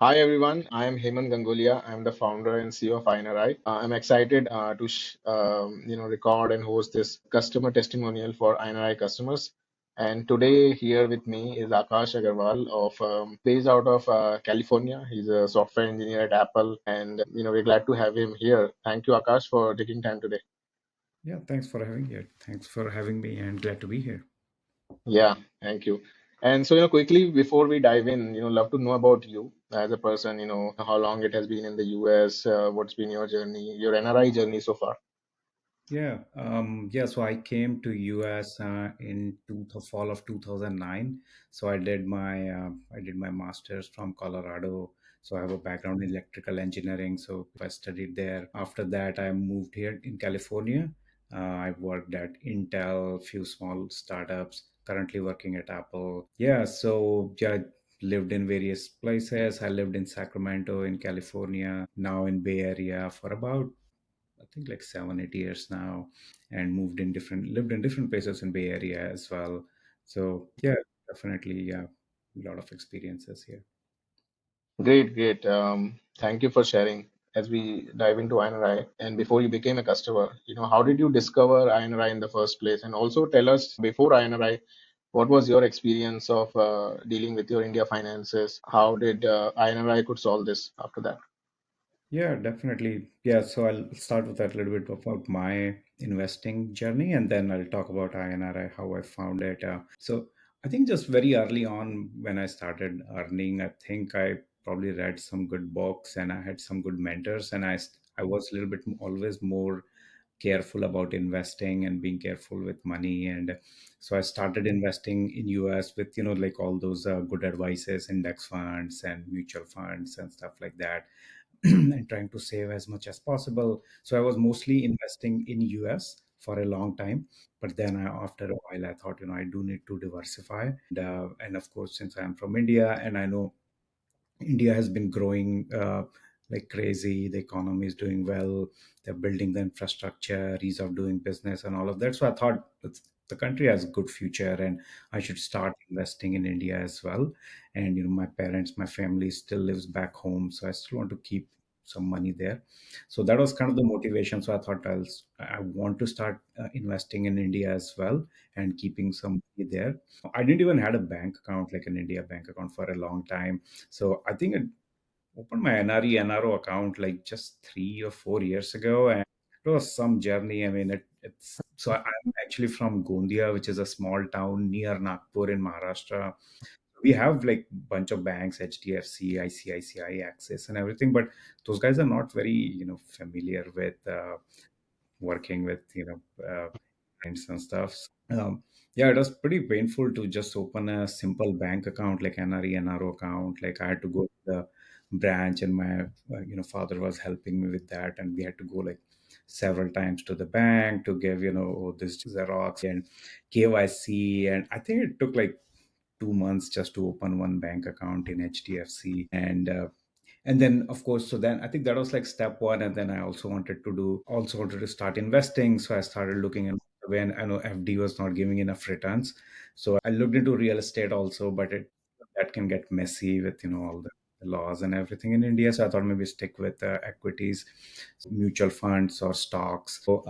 Hi everyone, I am Hemant Gangulia. I'm the founder and CEO of iNRI. I'm excited to record and host this customer testimonial for iNRI customers. And today here with me is Akash Agarwal of based out of California. He's a software engineer at Apple, and we're glad to have him here. Thank you, Akash, for taking time today. Yeah, thanks for having it. Thanks for having me and glad to be here. Yeah, thank you. And so, quickly before we dive in, love to know about you as a person, how long it has been in the US, what's been your journey, your NRI journey so far. So I came to US in the fall of 2009. So I did my master's from Colorado. So I have a background in electrical engineering. So I studied there. After that, I moved here in California. I worked at Intel, few small startups. Currently working at Apple. Lived in various places. I lived in Sacramento in California, now in Bay Area for about I think like 7, 8 years now, and lived in different places in Bay Area as well. So yeah, definitely, yeah, a lot of experiences here. Great, great. Thank you for sharing. As we dive into INRI, and before you became a customer, how did you discover INRI in the first place? And also tell us before INRI, what was your experience of dealing with your India finances? How did INRI could solve this after that? Yeah, definitely. Yeah, so I'll start with that little bit about my investing journey, and then I'll talk about INRI, how I found it. So I think just very early on when I started earning, I think I probably read some good books and I had some good mentors, and I was a little bit always more careful about investing and being careful with money. And so I started investing in US with like all those good advices, index funds and mutual funds and stuff like that. And trying to save as much as possible. So I was mostly investing in US for a long time. But then after a while, I thought, I do need to diversify. And of course, since I'm from India and I know India has been growing like crazy. The economy is doing well. They're building the infrastructure, ease of doing business, and all of that. So I thought the country has a good future, and I should start investing in India as well. And my parents, my family still lives back home, so I still want to keep some money there. So that was kind of the motivation. So I thought I want to start investing in India as well and keeping some money there. I didn't even had a bank account like an India bank account for a long time. So I think I opened my NRE NRO account like just 3 or 4 years ago, and it was some journey. I mean, it's so I'm actually from Gondia, which is a small town near Nagpur in Maharashtra. We have like bunch of banks, HDFC, ICICI, Axis, and everything, but those guys are not very familiar with working with clients and stuff. Yeah, it was pretty painful to just open a simple bank account like NRE, NRO account. Like I had to go to the branch, and my father was helping me with that, and we had to go like several times to the bank to give this Xerox and KYC, and I think it took like 2 months just to open one bank account in HDFC. And then of course, so then I think that was like step one. And then I also wanted to start investing, so I started looking in when I know FD was not giving enough returns. So I looked into real estate also, but it that can get messy with all the laws and everything in India. So I thought maybe stick with equities, mutual funds or stocks. So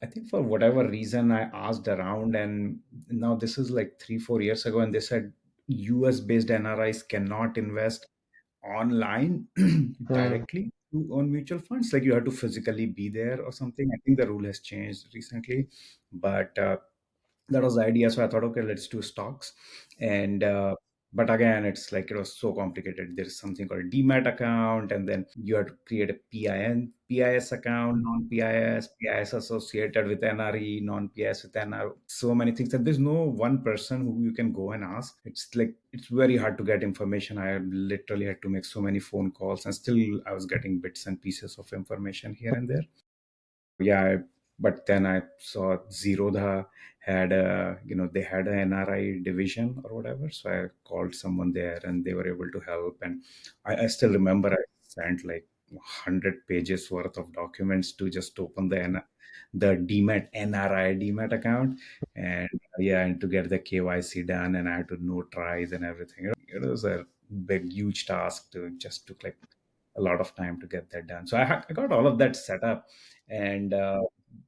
I think for whatever reason, I asked around, and now this is like 3, 4 years ago, and they said US based NRIs cannot invest online Hmm. directly on mutual funds. Like you have to physically be there or something. I think the rule has changed recently, but that was the idea. So I thought, okay, let's do stocks. And but again, it's like it was so complicated. There's something called demat account, and then you have to create a PIS account, non-PIS, PIS associated with NRE, non-PIS with NR. So many things that there's no one person who you can go and ask. It's like it's very hard to get information. I literally had to make so many phone calls, and still I was getting bits and pieces of information here and there. Yeah, but then I saw Zerodha had they had an NRI division or whatever. So I called someone there, and they were able to help. And I still remember I sent like 100 pages worth of documents to just open the DMAT NRI DMAT account, and yeah, and to get the KYC done, and I had to notarize and everything. It was a big, huge task to just took like a lot of time to get that done. So I got all of that set up, and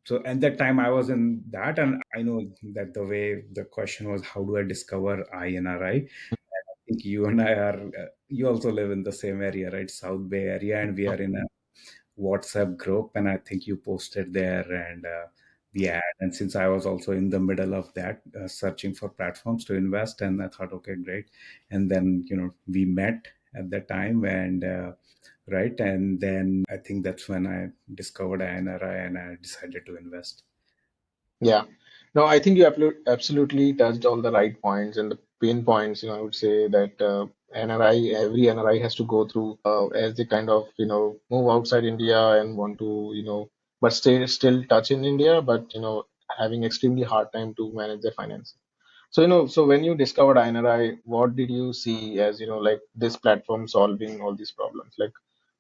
so at that time I was in that, and I know that the way the question was, how do I discover INRI? I think you and I are. You also live in the same area, right? South Bay area, and we are in a WhatsApp group, and I think you posted there and the ad. And since I was also in the middle of that, searching for platforms to invest, and I thought, okay, great. And then we met at that time, and right, and then I think that's when I discovered INRI and I decided to invest. Yeah. No, I think you absolutely touched all the right points and the pain points. I would say that every NRI has to go through as they kind of, move outside India and want to, but stay still touch in India, but, having extremely hard time to manage their finance. So, so when you discovered iNRI, what did you see as, like this platform solving all these problems? Like,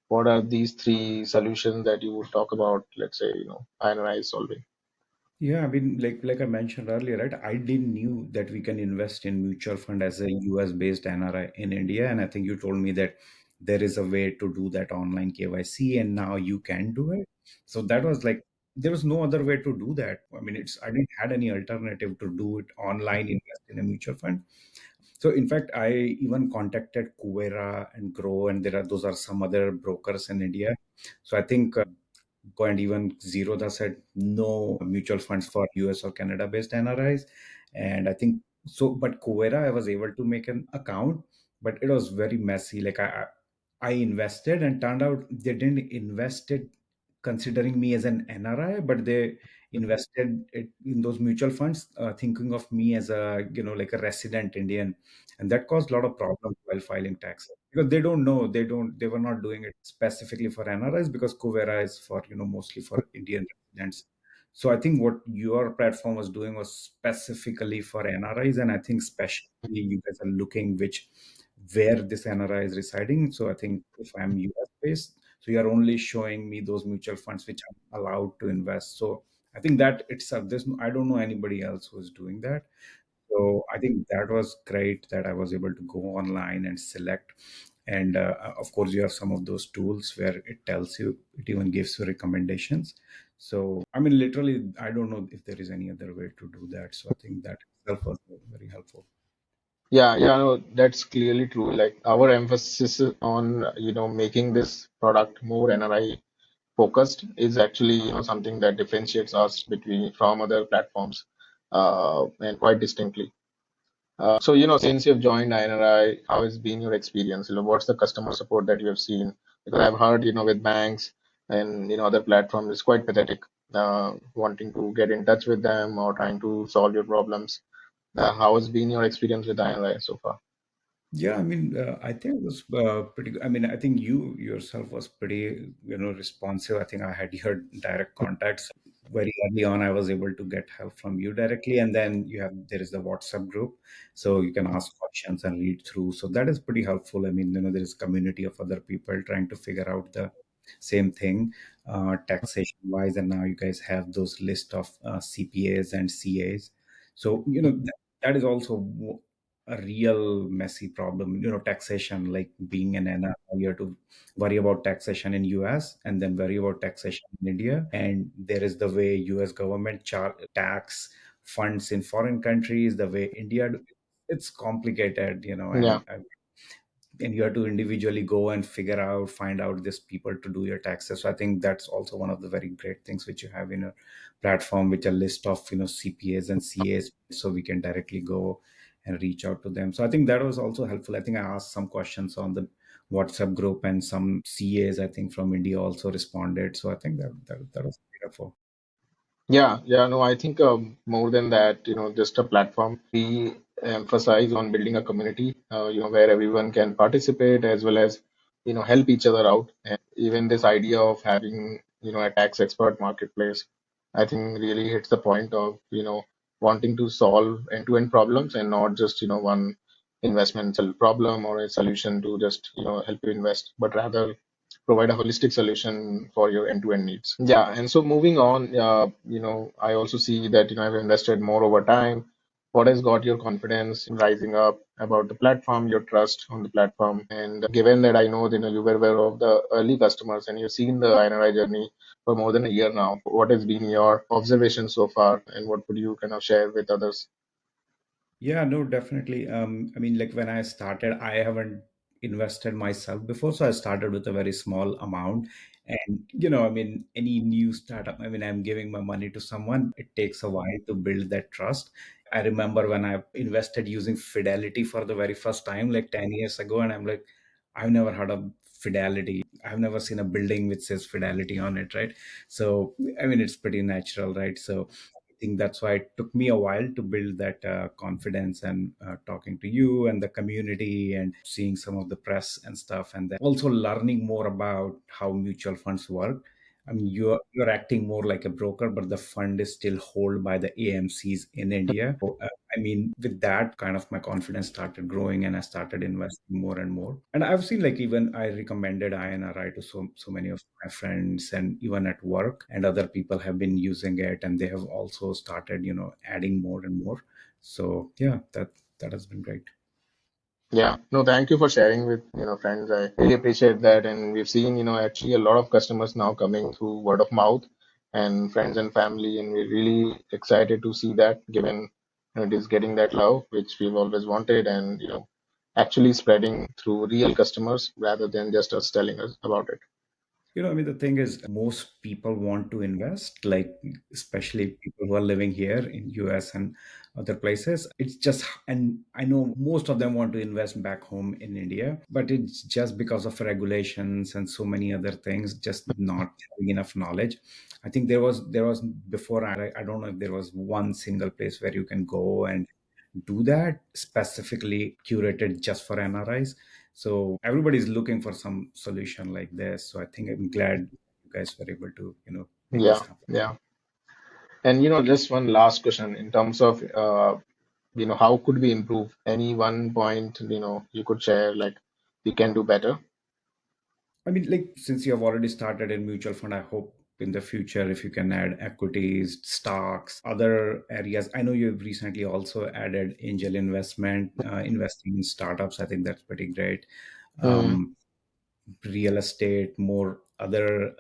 what are these three solutions that you would talk about, let's say, iNRI is solving? Yeah, I mean, like I mentioned earlier, right? I didn't knew that we can invest in mutual fund as a US based NRI in India, and I think you told me that there is a way to do that online KYC, and now you can do it. So that was like there was no other way to do that. I mean, it's I didn't had any alternative to do it online, invest in a mutual fund. So in fact, I even contacted Kuvera and Grow, and there are those are some other brokers in India. So I think Go and even Zerodha said no mutual funds for US or Canada based NRIs. And I think so, but Covera, I was able to make an account, but it was very messy. Like I invested and turned out they didn't invest it considering me as an NRI, but they invested it in those mutual funds, thinking of me as a, like a resident Indian. And that caused a lot of problems while filing taxes because they don't know, they were not doing it specifically for NRIs because Covera is for, mostly for Indian residents. So I think what your platform was doing was specifically for NRIs. And I think especially you guys are looking where this NRI is residing. So I think if I'm US based, so you are only showing me those mutual funds which I'm allowed to invest. So I think that itself, I don't know anybody else who's doing that. So I think that was great that I was able to go online and select. And of course, you have some of those tools where it tells you, it even gives you recommendations. So I mean, literally, I don't know if there is any other way to do that. So I think that itself was very helpful. Yeah, yeah, no, that's clearly true. Like our emphasis is on, making this product more NRI focused is actually, something that differentiates us between from other platforms, and quite distinctly. So, since you've joined iNRI, how has been your experience? What's the customer support that you have seen? Because I've heard, with banks and, other platforms, it's quite pathetic, wanting to get in touch with them or trying to solve your problems. How has been your experience with iNRI so far? Yeah, I mean, I think it was pretty good. I mean, I think you yourself was pretty, responsive. I think I had your direct contacts very early on. I was able to get help from you directly, and then there is the WhatsApp group, so you can ask questions and read through. So that is pretty helpful. I mean, there is community of other people trying to figure out the same thing, taxation wise, and now you guys have those list of CPAs and CAs. So that is also a real messy problem. Taxation, like being an NRI, you have to worry about taxation in US and then worry about taxation in India. And there is the way US government tax funds in foreign countries, the way India it's complicated, Yeah. and you have to individually go and find out these people to do your taxes. So I think that's also one of the very great things which you have in a platform, which a list of CPAs and CAs, so we can directly go and reach out to them. So I think that was also helpful. I think I asked some questions on the WhatsApp group, and some CAs I think from India also responded. So I think that was helpful. Yeah, yeah, no, I think more than that, just a platform. We emphasize on building a community, where everyone can participate as well as, help each other out. And even this idea of having, a tax expert marketplace, I think really hits the point of, wanting to solve end-to-end problems and not just, one investment problem or a solution to just, help you invest, but rather provide a holistic solution for your end-to-end needs. Yeah, and so moving on, I also see that I've invested more over time. What has got your confidence in rising up about the platform, your trust on the platform? And given that I know that you were aware of the early customers and you've seen the iNRI journey for more than a year now, what has been your observation so far, and what would you kind of share with others? Yeah, no, definitely. I mean, like when I started, I haven't invested myself before, so I started with a very small amount. And I mean, any new startup, I mean, I'm giving my money to someone, it takes a while to build that trust. I remember when I invested using Fidelity for the very first time, like 10 years ago, and I'm like, I've never heard of Fidelity. I've never seen a building which says Fidelity on it, right? So, I mean, it's pretty natural, right? So, I think that's why it took me a while to build that confidence, and talking to you and the community and seeing some of the press and stuff, and then also learning more about how mutual funds work. I mean, you're acting more like a broker, but the fund is still held by the AMCs in India. I mean, with that kind of my confidence started growing, and I started investing more and more. And I've seen, like, even I recommended INRI to so many of my friends, and even at work, and other people have been using it, and they have also started, adding more and more. So yeah, that has been great. Yeah, no, thank you for sharing with, friends. I really appreciate that. And we've seen, actually a lot of customers now coming through word of mouth and friends and family. And we're really excited to see that, given it is getting that love, which we've always wanted, and, actually spreading through real customers rather than just us telling us about it. I mean, the thing is, most people want to invest, like especially people who are living here in US and other places. It's just, and I know most of them want to invest back home in India, but it's just because of regulations and so many other things, just not having enough knowledge. I think there was before, I don't know if there was one single place where you can go and do that specifically curated just for NRIs. So everybody's looking for some solution like this. So I think I'm glad you guys were able to, make this Yeah, happen. yeah. And, just one last question in terms of, how could we improve? Any one point, you could share, like we can do better? I mean, like, since you have already started in mutual fund, I hope in the future if you can add equities, stocks, other areas. I know you've recently also added angel investment, investing in startups. I think that's pretty great. Hmm. Um, Real estate, more other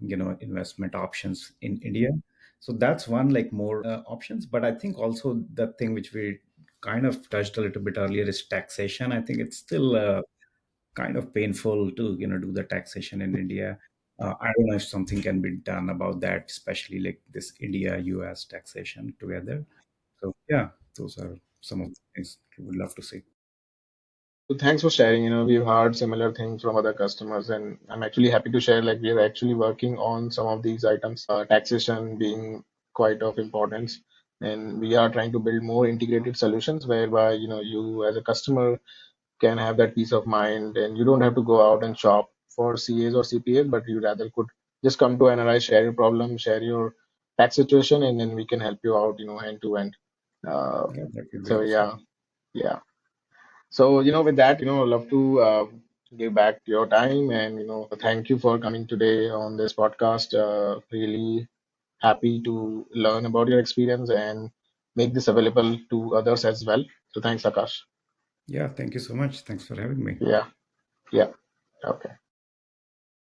investment options in India. So that's one, like, more options. But I think also the thing which we kind of touched a little bit earlier is taxation. I think it's still kind of painful to do the taxation in India. I don't know if something can be done about that, especially like this India US taxation together. So yeah, those are some of the things we would love to see. So thanks for sharing. We've heard similar things from other customers, and I'm actually happy to share, like, we are actually working on some of these items, taxation being quite of importance. And we are trying to build more integrated solutions whereby, you as a customer can have that peace of mind and you don't have to go out and shop for CAs or CPAs, but you rather could just come to NRI, share your problem, share your tax situation, and then we can help you out, end to end. Uh, Yeah, that would be so awesome. yeah, yeah. So, with that, I'd love to give back your time and, thank you for coming today on this podcast. Really happy to learn about your experience and make this available to others as well. So thanks, Akash. Yeah, thank you so much. Thanks for having me. Yeah, yeah. Okay.